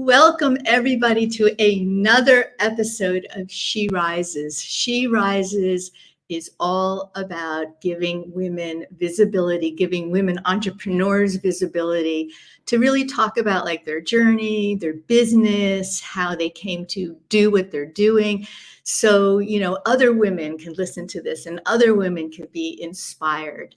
Welcome everybody to another episode of She Rises. She Rises is all about giving women visibility, giving women entrepreneurs visibility to really talk about like their journey, their business, how they came to do what they're doing. So, other women can listen to this and other women can be inspired.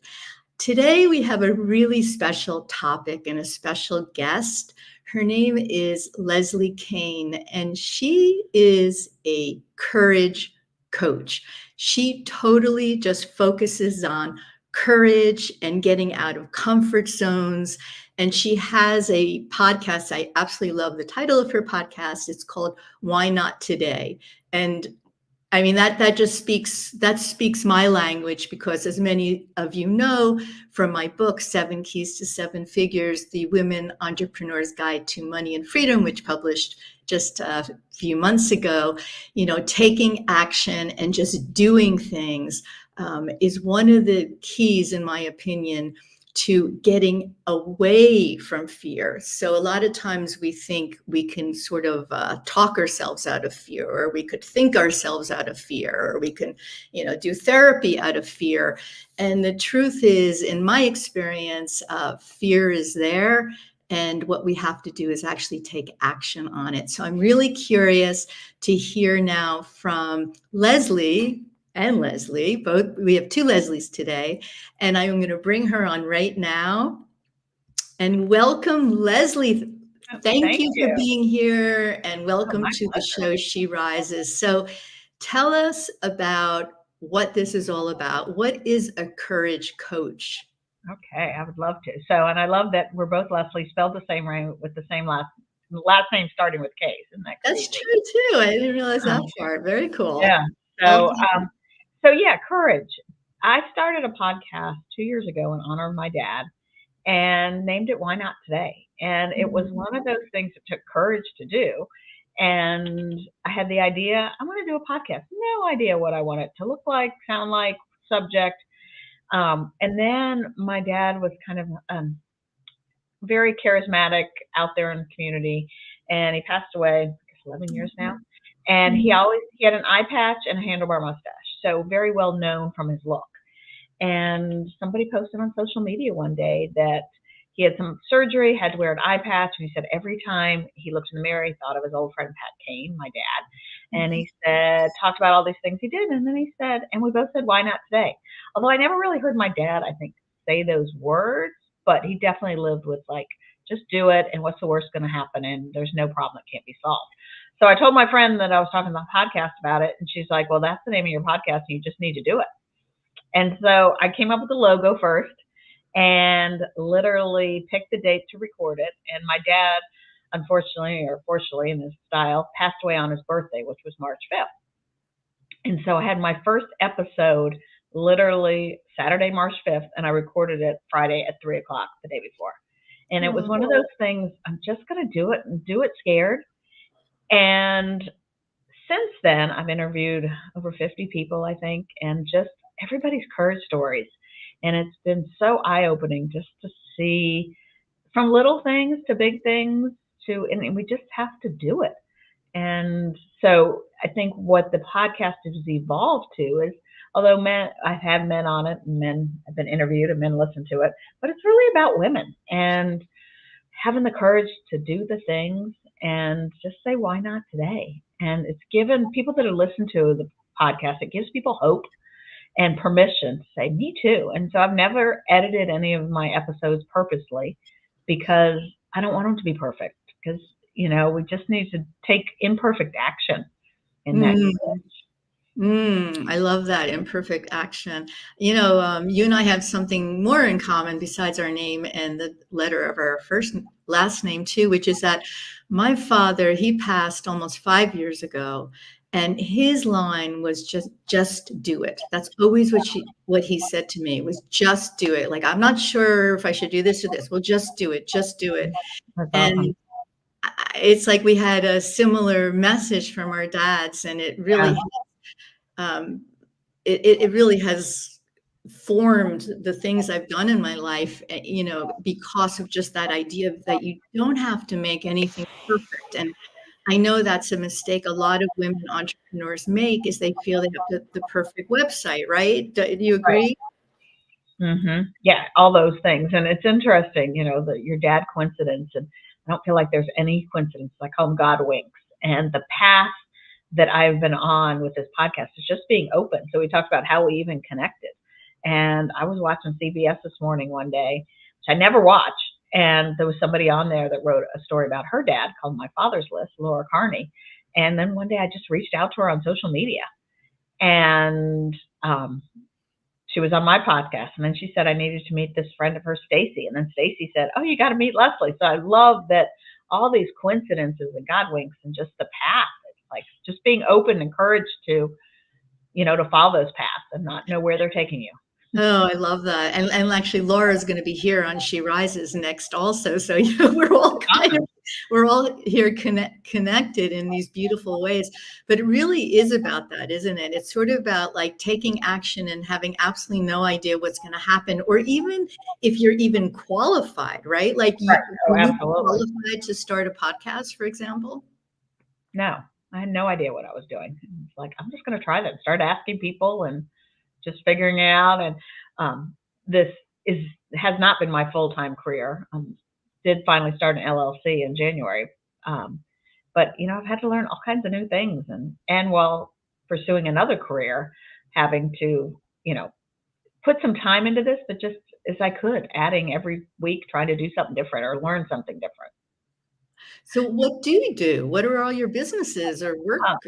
Today, we have a really special topic and a special guest. Her name is Leslie Kane, and she is a courage coach. She totally just focuses on courage and getting out of comfort zones. And she has a podcast. I absolutely love the title of her podcast. It's called Why Not Today? And I mean, that speaks my language, because as many of you know from my book, 7 Keys to 7 Figures, the Women Entrepreneur's Guide to Money and Freedom, which published just a few months ago, taking action and just doing things is one of the keys, in my opinion, to getting away from fear. So a lot of times we think we can sort of talk ourselves out of fear, or we could think ourselves out of fear, or we can, do therapy out of fear. And the truth is, in my experience, fear is there. And what we have to do is actually take action on it. So I'm really curious to hear now from Leslie and Leslie. Both, we have 2 Leslies today, and I'm going to bring her on right now. And welcome, Leslie. Thank you for being here, and welcome to the show, She Rises. So tell us about what this is all about. What is a courage coach? Okay, I would love to. So, and I love that we're both Leslie, spelled the same way with the same last name starting with K. Isn't that crazy? That's true too. I didn't realize that part. Very cool. Yeah. So yeah, courage. I started a podcast 2 years ago in honor of my dad and named it Why Not Today? And it was one of those things that took courage to do. And I had the idea, I want to do a podcast. No idea what I want it to look like, sound like, subject. And then my dad was kind of very charismatic out there in the community, and he passed away, I guess 11 years now. And he had an eye patch and a handlebar mustache, so very well known from his look. And somebody posted on social media one day that he had some surgery, had to wear an eye patch, and he said every time he looked in the mirror, he thought of his old friend Pat Kane, my dad. And he said, talked about all these things he did, and then he said, and we both said, why not today? Although I never really heard my dad, I think, say those words, but he definitely lived with like, just do it, and what's the worst going to happen, and there's no problem that can't be solved. So I told my friend that I was talking on the podcast about it, and she's like, well, that's the name of your podcast, and you just need to do it. And so I came up with the logo first and literally picked the date to record it. And my dad, unfortunately, or fortunately in his style, passed away on his birthday, which was March 5th. And so I had my first episode literally Saturday, March 5th, and I recorded it Friday at 3 o'clock the day before. And it was one of those things, I'm just going to do it and do it scared. And since then, I've interviewed over 50 people, I think, and just everybody's courage stories. And it's been so eye-opening just to see from little things to big things and we just have to do it. And so I think what the podcast has evolved to is, although I've had men on it, and men have been interviewed and men listen to it, but it's really about women and having the courage to do the things and just say, why not today? And it's given people that have listened to the podcast, it gives people hope and permission to say, me too. And so I've never edited any of my episodes purposely because I don't want them to be perfect, because, we just need to take imperfect action in that stage. I love that, imperfect action. You and I have something more in common besides our name and the letter of our last name too, which is that my father, he passed almost 5 years ago, and his line was just do it. That's always what he said to me, was just do it. Like, I'm not sure if I should do this or this. Well, just do it. Just do it. That's and awesome. It's like we had a similar message from our dads, and it really, it really has formed the things I've done in my life, because of just that idea that you don't have to make anything perfect. And I know that's a mistake a lot of women entrepreneurs make, is they feel they have the perfect website, right? Do you Right. agree? Yeah, all those things. And it's interesting, your dad coincidence. And I don't feel like there's any coincidence. I call them God winks. And the path that I've been on with this podcast is just being open. So we talked about how we even connected. And I was watching CBS this morning one day, which I never watch. And there was somebody on there that wrote a story about her dad called My Father's List, Laura Carney. And then one day I just reached out to her on social media. And she was on my podcast, and then she said I needed to meet this friend of hers, Stacy. And then Stacy said, "Oh, you got to meet Leslie." So I love that all these coincidences and God winks and just the path. It's like just being open and encouraged to, to follow those paths and not know where they're taking you. Oh, I love that. And actually Laura's going to be here on She Rises next also. So we're all here connected in these beautiful ways. But it really is about that, isn't it? It's sort of about like taking action and having absolutely no idea what's going to happen, or even if you're even qualified, right? Like Right. Oh, were you absolutely. qualified to start a podcast, for example? No, I had no idea what I was doing. It's like, I'm just going to try that. Start asking people and just figuring it out. And this has not been my full-time career. Did finally start an LLC in January. But I've had to learn all kinds of new things, and while pursuing another career, having to put some time into this, but just as I could, adding every week, trying to do something different or learn something different. So what do you do? What are all your businesses or work? Um,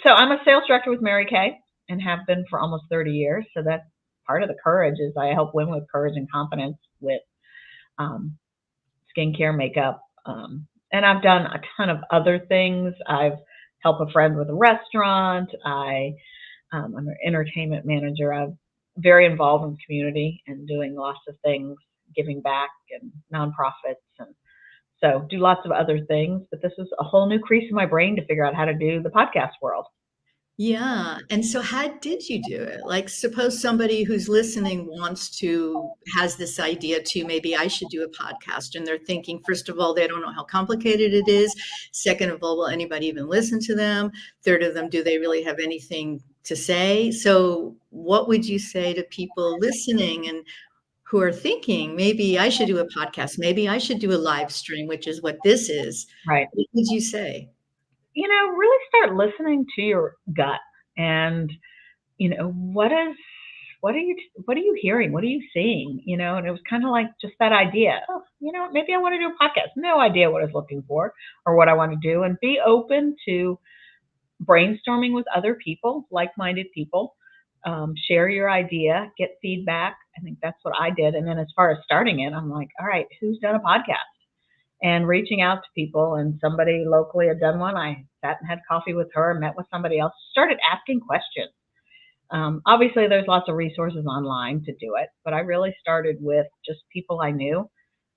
so I'm a sales director with Mary Kay and have been for almost 30 years. So that's part of the courage is I help women with courage and confidence with um, skincare, makeup, and I've done a ton of other things. I've helped a friend with a restaurant. I'm an entertainment manager. I'm very involved in the community and doing lots of things, giving back and nonprofits, and so do lots of other things. But this is a whole new crease in my brain to figure out how to do the podcast world. Yeah. And so how did you do it? Like, suppose somebody who's listening has this idea too, maybe I should do a podcast. And they're thinking, first of all, they don't know how complicated it is. Second of all, will anybody even listen to them? Third of them, do they really have anything to say? So what would you say to people listening and who are thinking, maybe I should do a podcast, maybe I should do a live stream, which is what this is? Right. What would you say? Really start listening to your gut and, what are you hearing? What are you seeing? And it was kind of like just that idea. Oh, maybe I want to do a podcast. No idea what I was looking for or what I want to do, and be open to brainstorming with other people, like-minded people. Share your idea, get feedback. I think that's what I did. And then as far as starting it, I'm like, all right, who's done a podcast? And reaching out to people, and somebody locally had done one. I sat and had coffee with her, met with somebody else, started asking questions. Obviously, there's lots of resources online to do it, but I really started with just people I knew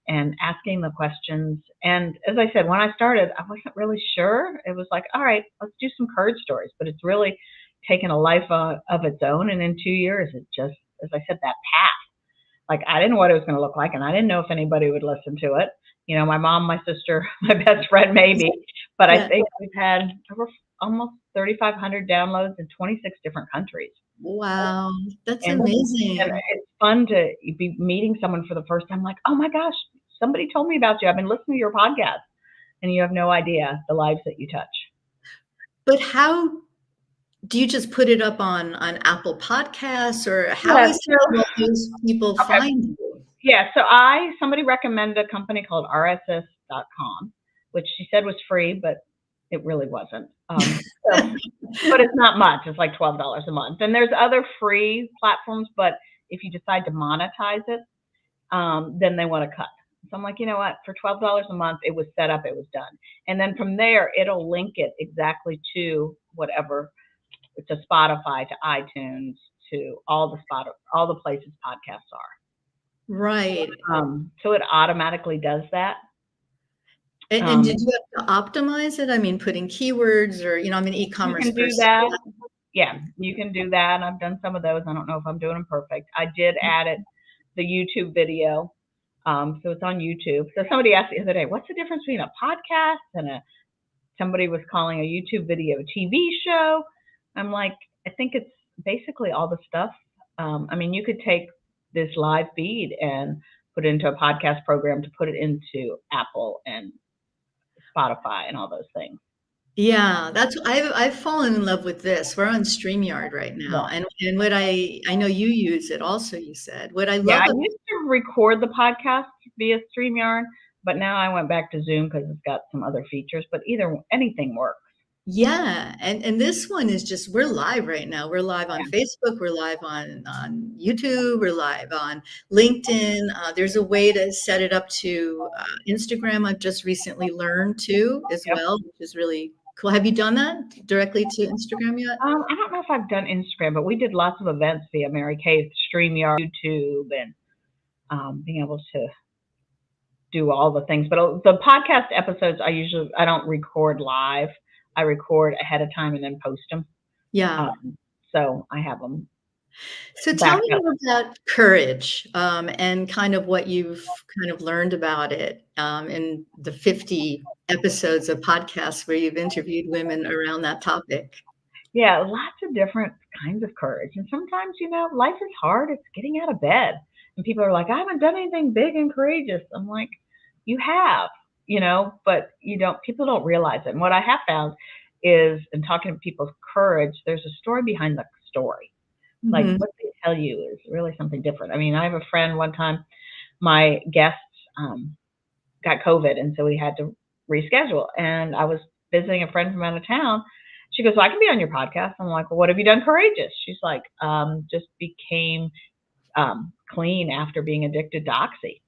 and asking the questions. And as I said, when I started, I wasn't really sure. It was like, all right, let's do some courage stories. But it's really taken a life of its own. And in 2 years, it just, as I said, that path. Like, I didn't know what it was going to look like, and I didn't know if anybody would listen to it. My mom, my sister, my best friend, maybe. But I Yeah. think we've had over almost 3,500 downloads in 26 different countries. Wow, that's And amazing. it's fun to be meeting someone for the first time, like, oh my gosh, somebody told me about you. I've been listening to your podcast, and you have no idea the lives that you touch. But how do you just put it up on Apple Podcasts, or how Yeah, is it that those people okay. find you? Yeah, so somebody recommended a company called RSS.com, which she said was free, but it really wasn't. But it's not much. It's like $12 a month. And there's other free platforms, but if you decide to monetize it, then they want to cut. So I'm like, you know what? For $12 a month, it was set up, it was done. And then from there, it'll link it exactly to whatever, to Spotify, to iTunes, to all the places podcasts are. Right. So it automatically does that. And did you have to optimize it? I mean, putting keywords or, I'm an You e-commerce can do person. that. Yeah, you can do that. I've done some of those. I don't know if I'm doing them perfect. I did add it, the YouTube video. So it's on YouTube. So somebody asked the other day, what's the difference between a podcast and somebody was calling a YouTube video a TV show? I'm like, I think it's basically all the stuff. I mean, you could take this live feed and put it into a podcast program to put it into Apple and Spotify and all those things. Yeah, that's I've fallen in love with this. We're on StreamYard right now, Yeah. and what I know you use it also. You said what I Yeah, love. I used to record the podcast via StreamYard, but now I went back to Zoom because it's got some other features. But anything works. Yeah, and this one is just we're live right now. We're live on Yeah. Facebook. We're live on YouTube. We're live on LinkedIn. There's a way to set it up to Instagram. I've just recently learned too, as Yep. well, which is really cool. Have you done that directly to Instagram yet? I don't know if I've done Instagram, but we did lots of events via Mary Kay's StreamYard, YouTube, and being able to do all the things. But the podcast episodes, I don't record live. I record ahead of time and then post them. Yeah. So I have them. So tell backed me up. more about courage, and kind of what you've kind of learned about it, in the 50 episodes of podcasts where you've interviewed women around that topic. Yeah, lots of different kinds of courage. And sometimes, life is hard. It's getting out of bed. And people are like, I haven't done anything big and courageous. I'm like, you have, but people don't realize it. And what I have found is in talking to people's courage, there's a story behind the story. Like Mhm. what they tell you is really something different. I mean, I have a friend one time, my guests got COVID, and so we had to reschedule. And I was visiting a friend from out of town. She goes, well, I can be on your podcast. I'm like, well, what have you done courageous? She's like, just became clean after being addicted to Oxy.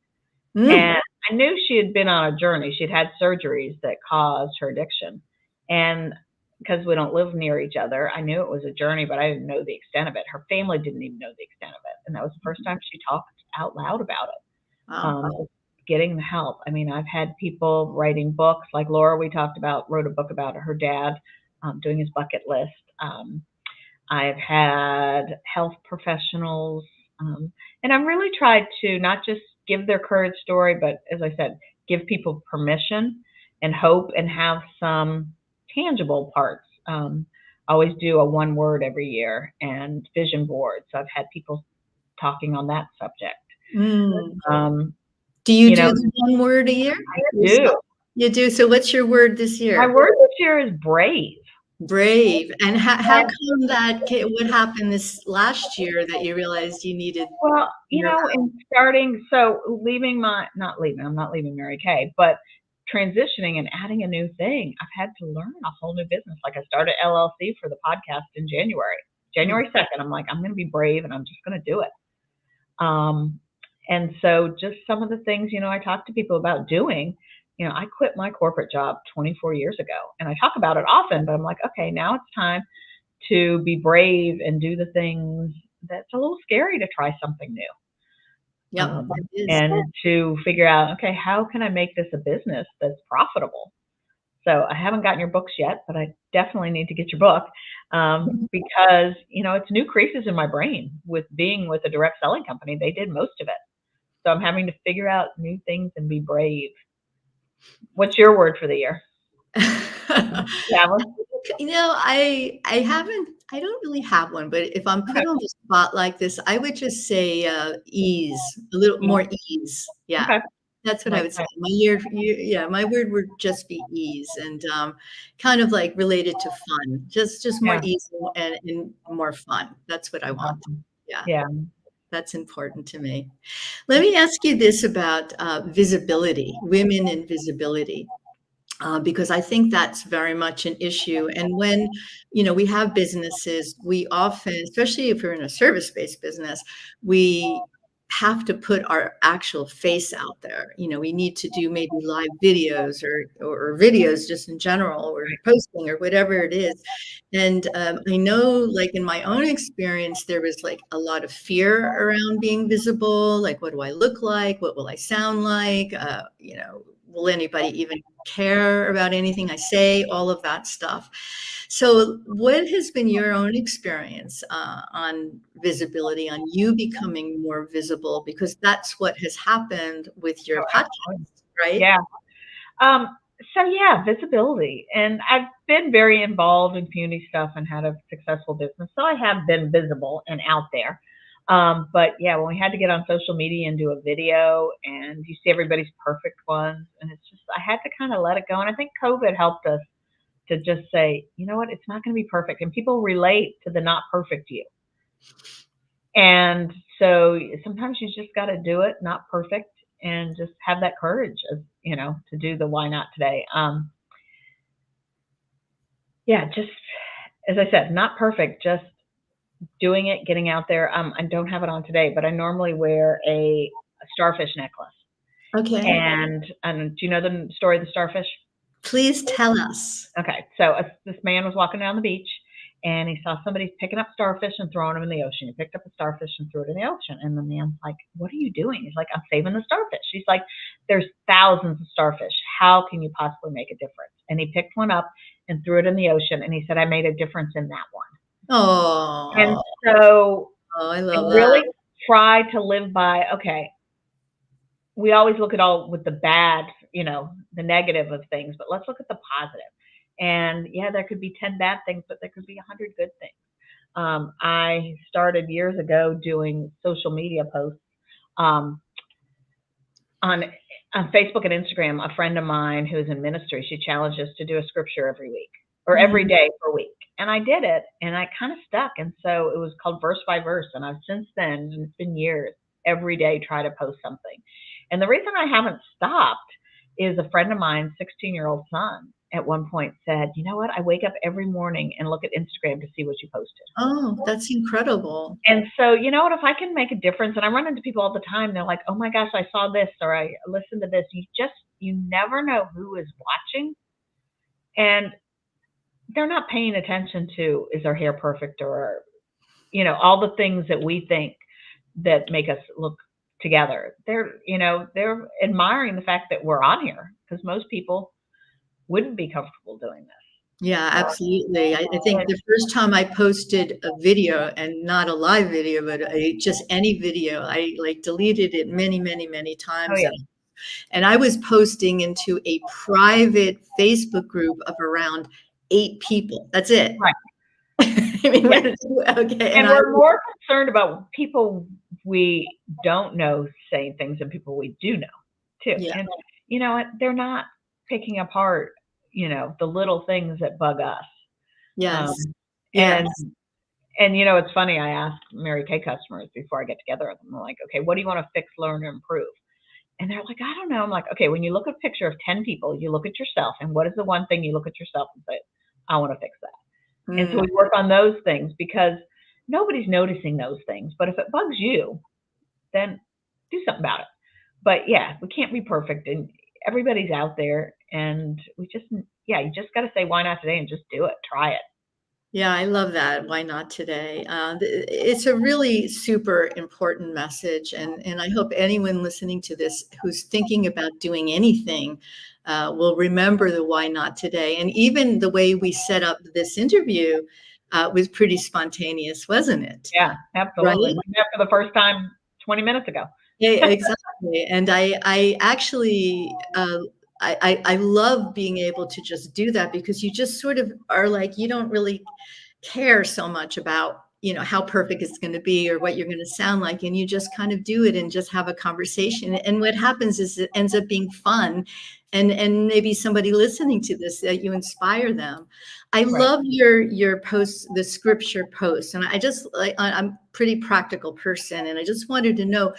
Mm. And I knew she had been on a journey. She'd had surgeries that caused her addiction. And because we don't live near each other, I knew it was a journey, but I didn't know the extent of it. Her family didn't even know the extent of it. And that was the first time she talked out loud about it. Wow. Getting the help. I mean, I've had people writing books like Laura, we talked about, wrote a book about her dad doing his bucket list. I've had health professionals, and I've really tried to not just give their courage story, but as I said, give people permission and hope and have some tangible parts. I always do a one word every year and vision board. So I've had people talking on that subject. Mm. Um, Do you do the one word a year? I do. You do. So what's your word this My year? word this year is brave. Brave. And how come what happened this last year that you realized you needed Well, your in starting, not leaving, I'm not leaving Mary Kay, but transitioning and adding a new thing, I've had to learn a whole new business. Like I started LLC for the podcast in January 2nd. I'm like, I'm going to be brave and I'm just going to do it. And so just some of the things, I talk to people about doing, I quit my corporate job 24 years ago and I talk about it often, but I'm like, okay, now it's time to be brave and do the things that's a little scary to try something new. Yep. And to figure out, okay, how can I make this a business that's profitable? So I haven't gotten your books yet, but I definitely need to get your book because, it's new creases in my brain with being with a direct selling company. They did most of it. So I'm having to figure out new things and be brave. What's your word for the year? I don't really have one, but if I'm put on the spot like this, I would just say ease, a little more ease. Yeah. Okay. That's what I would say. My word would just be ease and kind of like related to fun, just more ease and more fun. That's what I want. Yeah. Yeah. That's important to me. Let me ask you this about visibility, women in visibility. Because I think that's very much an issue. And when, we have businesses, we often, especially if we're in a service-based business, we have to put our actual face out there. We need to do maybe live videos or videos just in general or posting or whatever it is. And I know, like in my own experience, there was like a lot of fear around being visible. Like, what do I look like? What will I sound like? will anybody even care about anything I say? All of that stuff. So, what has been your own experience on visibility, on you becoming more visible? Because that's what has happened with your Oh, absolutely. podcast, right? Yeah. So yeah, visibility. And I've been very involved in community stuff and had a successful business. So I have been visible and out there. But yeah, when we had to get on social media and do a video and you see everybody's perfect ones, and it's just, I had to kind of let it go. And I think COVID helped us to just say, you know what, it's not going to be perfect. And people relate to the not perfect you. And so sometimes you just got to do it, not perfect, and just have that courage of, to do the why not today. Yeah, just as I said, not perfect, just doing it, getting out there. I don't have it on today, but I normally wear a starfish necklace. Okay. And do you know the story of the starfish? Please tell us. Okay, so this man was walking down the beach and he saw somebody picking up starfish and throwing them in the ocean. He picked up a starfish and threw it in the ocean. And the man's like, "What are you doing?" He's like, "I'm saving the starfish." He's like, "There's thousands of starfish. How can you possibly make a difference?" And he picked one up and threw it in the ocean. And he said, "I made a difference in that one." And Oh, so I I love that. really try to live by, okay, we always look at all with the bad, the negative of things, but let's look at the positive. And yeah, there could be 10 bad things, but there could be 100 good things. I started years ago doing social media posts um, on on Facebook and Instagram. A friend of mine who's in ministry, she challenged us to do a scripture every week or every Mhm. day for a week. And I did it and I kind of stuck. And so it was called Verse by Verse. And I've since then, and it's been years, every day try to post something. And the reason I haven't stopped is a friend of mine, 16-year-old son, at one point said, "You know what? I wake up every morning and look at Instagram to see what you posted." Oh, that's incredible. And so, you know what? If I can make a difference, and I run into people all the time, they're like, "Oh my gosh, I saw this or I listened to this." You never know who is watching, and they're not paying attention to, is our hair perfect, or, all the things that we think that make us look together. They're admiring the fact that we're on here because most people wouldn't be comfortable doing this. Yeah, So, absolutely. I think yeah. the first time I posted a video, and not a live video, but just any video, I like deleted it many, many, many Oh times. yeah. And I was posting into a private Facebook group of around 8 people. That's it. Right. I mean, Yeah. okay. And And I, we're more concerned about people we don't know saying things than people we do know too. yeah, And you know what? They're not picking apart, the little things that bug us. Um, yes, and yes. it's funny. I ask Mary Kay customers before I get together with them. I'm like, "Okay, what do you want to fix, learn, or improve?" And they're like, "I don't know." I'm like, "Okay, when you look at a picture of 10 people, you look at yourself, and what is the one thing you look at yourself and say, I want to fix that?" And so Mm, we work on those things because nobody's noticing those things. But if it bugs you, then do something about it. But yeah, we can't be perfect, and everybody's out there, and you just got to say why not today and just do it, try it. yeah, I love that. Why not today? It's a really super important message, and I hope anyone listening to this who's thinking about doing anything will remember the why not today. And even the way we set up this interview was pretty spontaneous, wasn't it? Yeah, Right? absolutely. We met for the first time 20 minutes ago. Yeah, exactly. And I actually, I love being able to just do that because you just sort of are like, you don't really care so much about, how perfect it's going to be or what you're going to sound like. And you just kind of do it and just have a conversation. And what happens is it ends up being fun. And maybe somebody listening to this, that you inspire them. I Right. love your posts, the scripture posts. And I just like, I'm a pretty practical person. And I just wanted to know,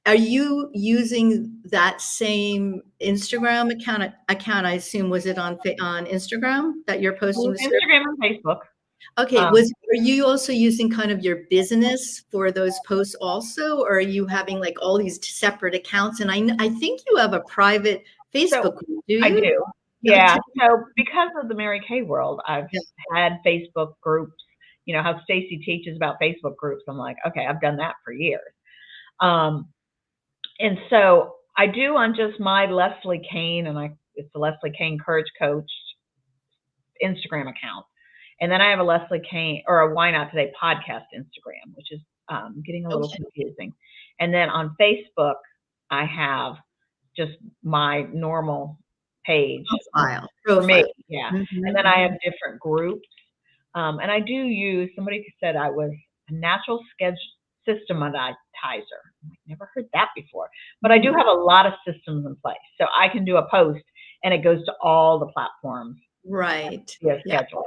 are you using that same Instagram account? I assume, was it on Instagram that you're posting the script? Instagram and Facebook. Okay, Um, are you also using kind of your business for those posts also, or are you having like all these separate accounts? And I think you have a private so Facebook group, do I you? do. Okay. Yeah. So because of the Mary Kay world, I've Yeah. had Facebook groups. You know how Stacy teaches about Facebook groups. I'm like, okay, I've done that for years. Um, and so I do on just my Leslie Kane, and it's the Leslie Kane Courage Coach Instagram account. And then I have a Leslie Kane or a Why Not Today podcast Instagram, which is getting a little Okay. confusing. And then on Facebook, I have just my normal page for me. Profile. Yeah. And then I have Mhm. different groups. And I do use, somebody said I was a natural schedule systematizer. Never heard that before. But I do have a lot of systems in place. So I can do a post and it goes to all the platforms Right. via Yeah. schedule.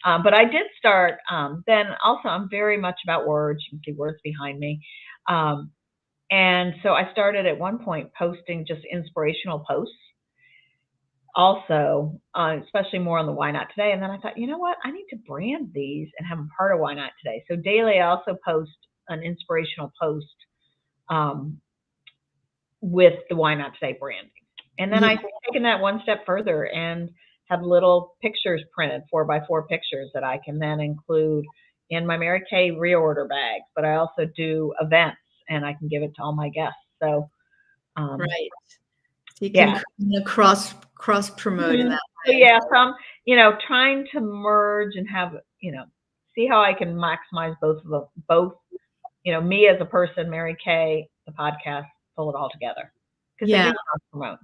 But I did start, then also I'm very much about words. You can see words behind me. And so I started at one point posting just inspirational posts also, especially more on the Why Not Today. And then I thought, you know what? I need to brand these and have them part of Why Not Today. So daily, I also post an inspirational post with the Why Not Today branding. And then Yeah. I've taken that one step further and have little pictures printed, 4x4 pictures that I can then include in my Mary Kay reorder bags. But I also do events and I can give it to all my guests. So, Right. So you can yeah. cross promote in Mhm. that So way. yeah, so I'm, trying to merge and have, see how I can maximize both of them, both, me as a person, Mary Kay, the podcast, pull it all together because they Yeah. do cross promote.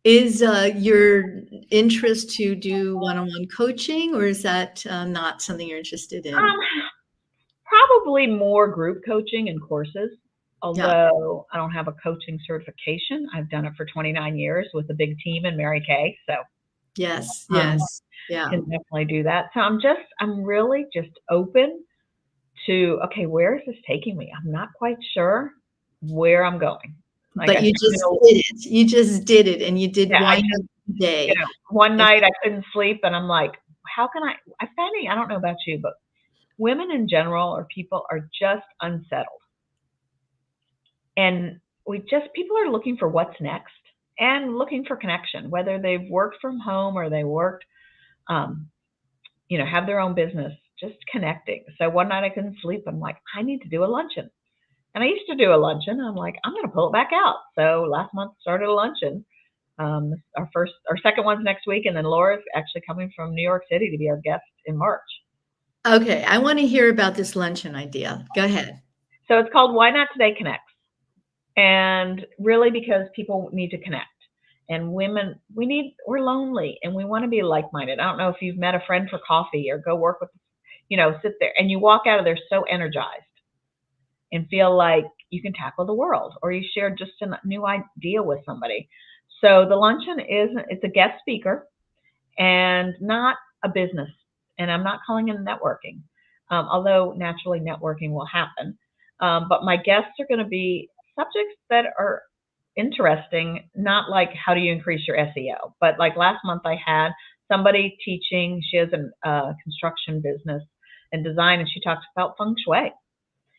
Is your interest to do one-on-one coaching, or is that not something you're interested in? Um, Probably more group coaching and courses. Yeah. Although I don't have a coaching certification, I've done it for 29 years with a big team in Mary Kay, so Yes. um, Yes. Yeah. can definitely do that. So I'm really just open to, okay, where is this taking me? I'm not quite sure where I'm going. Like I But you said, just did it. You just did it, and you did yeah, I Why just, Not Today. one And night I couldn't sleep and I'm like, how can I find, I don't know about you, but women in general or people are just unsettled. And people are looking for what's next and looking for connection, whether they've worked from home or they worked, um, have their own business, just connecting. So one night I couldn't sleep. I'm like, I need to do a luncheon. And I used to do a luncheon. I'm like, I'm going to pull it back out. So last month started a luncheon. Our second one's next week, and then Laura's actually coming from New York City to be our guest in March. okay, I want to hear about this luncheon idea. Go ahead. So it's called Why Not Today Connects, and really because people need to connect. And women, we're lonely and we want to be like-minded. I don't know if you've met a friend for coffee or go work with, sit there and you walk out of there so energized and feel like you can tackle the world, or you share just a new idea with somebody. So the luncheon it's a guest speaker and not a business. And I'm not calling it networking, although naturally networking will happen. But my guests are going to be subjects that are interesting, not like how do you increase your SEO, but like last month I had somebody teaching, she has a construction business and design, and she talks about feng shui.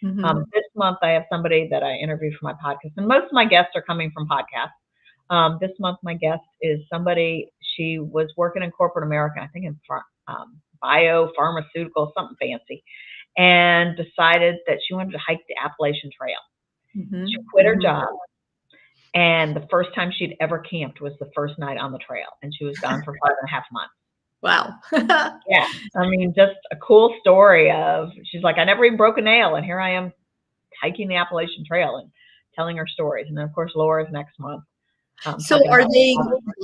This month, I have somebody that I interviewed for my podcast, and most of my guests are coming from podcasts. This month, my guest is somebody, she was working in corporate America, I think in biopharmaceutical, something fancy, and decided that she wanted to hike the Appalachian Trail. She quit her job, and the first time she'd ever camped was the first night on the trail, and she was gone for 5.5 months. Wow. Yeah, I mean, just a cool story of, she's like, I never even broke a nail, and here I am hiking the Appalachian Trail and telling her stories. And then, of course, Laura's next month. So are they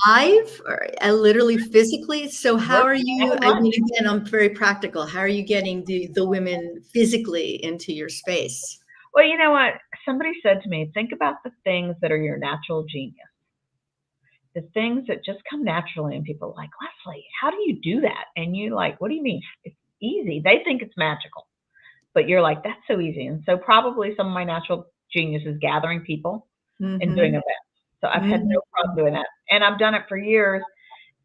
live or literally physically? So how are you, I mean, again, I'm very practical. How are you getting the women physically into your space? Well, you know what? Somebody said to me, think about the things that are your natural genius, the things that just come naturally. And people are like, Leslie, how do you do that? And you're like, what do you mean? It's easy. They think it's magical, but you're like, that's so easy. And so probably some of my natural genius is gathering people and doing events. So I've had no problem doing that. And I've done it for years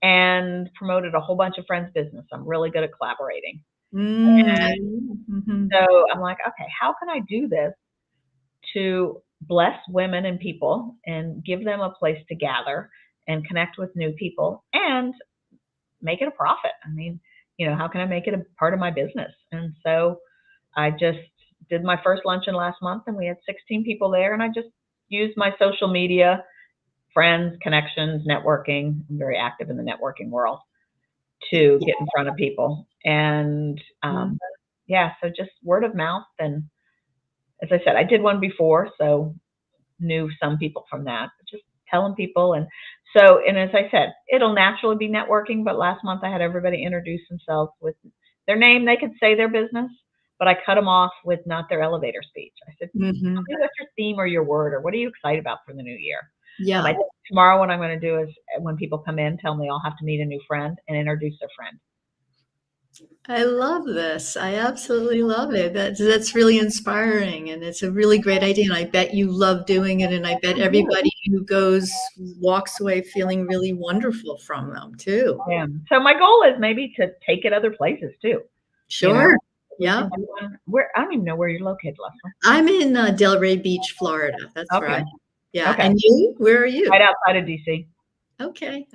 and promoted a whole bunch of friends' business. I'm really good at collaborating. And so I'm like, okay, how can I do this to bless women and people and give them a place to gather and connect with new people and make it a profit? I mean, how can I make it a part of my business? And so I just did my first luncheon last month, and we had 16 people there, and I just used my social media friends, connections, networking. I'm very active in the networking world to get in front of people. And yeah, so just word of mouth. And as I said, I did one before, so knew some people from that. Just telling people. And so, and as I said, it'll naturally be networking. But last month I had everybody introduce themselves with their name. They could say their business, but I cut them off with not their elevator speech. I said, tell me what's your theme or your word, or what are you excited about for the new year? Yeah. I think tomorrow what I'm going to do is when people come in, tell them they all have to meet a new friend and introduce their friend. I love this. I absolutely love it. That's really inspiring, and it's a really great idea. And I bet you love doing it, and I bet everybody who goes walks away feeling really wonderful from them too. Yeah. So my goal is maybe to take it other places too. Sure. Yeah. Where I don't even know where you're located, Leslie. I'm in Delray Beach, Florida. That's right. Yeah. Okay. And you? Where are you? Right outside of DC. Okay.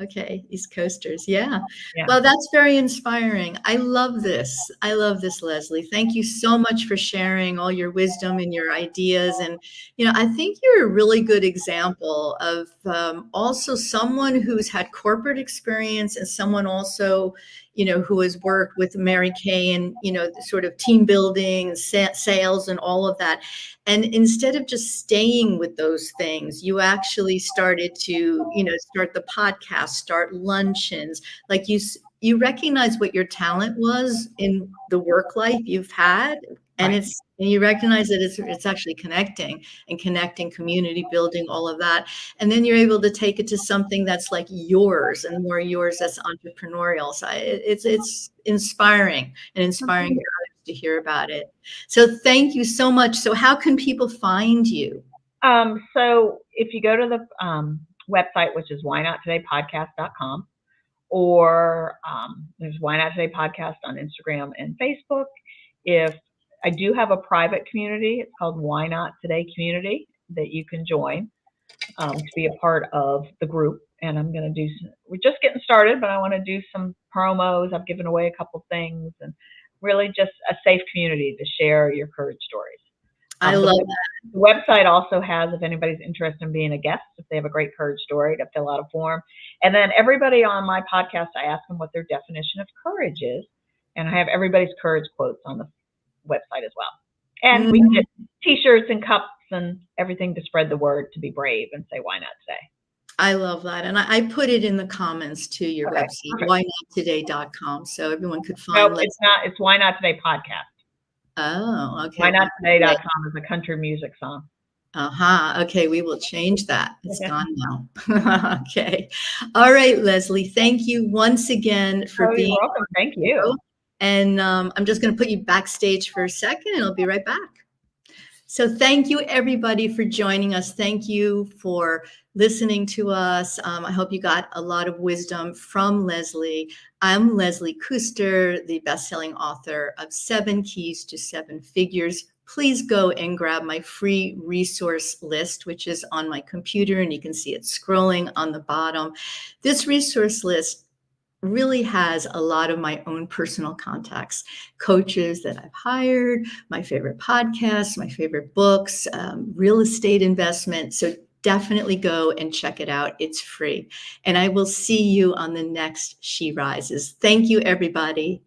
East Coasters. Yeah. Well, that's very inspiring. I love this. Leslie. Thank you so much for sharing all your wisdom and your ideas. And, I think you're a really good example of also someone who's had corporate experience and someone also, who has worked with Mary Kay and, sort of team building and sales and all of that. And instead of just staying with those things, you actually started to, start the podcast, start luncheons. Like you recognize what your talent was in the work life you've had, and and you recognize that it's actually connecting community building, all of that. And then you're able to take it to something that's like yours and more yours, that's entrepreneurial. So it's inspiring to hear about it. So thank you so much. So how can people find you? So if you go to the website, which is whynottodaypodcast.com, or there's Why Not Today Podcast on Instagram and Facebook. If I do have a private community, it's called Why Not Today Community, that you can join to be a part of the group. And I'm going to we're just getting started, but I want to do some promos. I've given away a couple things, and really just a safe community to share your courage stories. I love that. The website also has, if anybody's interested in being a guest, if they have a great courage story, to fill out a form. And then everybody on my podcast, I ask them what their definition of courage is. And I have everybody's courage quotes on the website as well. And we get T-shirts and cups and everything to spread the word to be brave and say, why not today? I love that. And I put it in the comments to your website, whynottoday.com, so everyone could find. No, it's not. It's Why Not Today Podcast. Oh, okay. Whynottoday.com is a country music song. Okay, we will change that. It's gone now. Okay. All right, Leslie. Thank you once again for being. You're welcome. Thank you. And I'm just going to put you backstage for a second, and I'll be right back. So thank you, everybody, for joining us. Thank you for listening to us. I hope you got a lot of wisdom from Leslie. I'm Leslie Kuster, the best-selling author of 7 Keys to 7 Figures. Please go and grab my free resource list, which is on my computer, and you can see it scrolling on the bottom. This resource list really has a lot of my own personal contacts, coaches that I've hired, my favorite podcasts, my favorite books, real estate investment. So definitely go and check it out. It's free. And I will see you on the next She Rises. Thank you, everybody.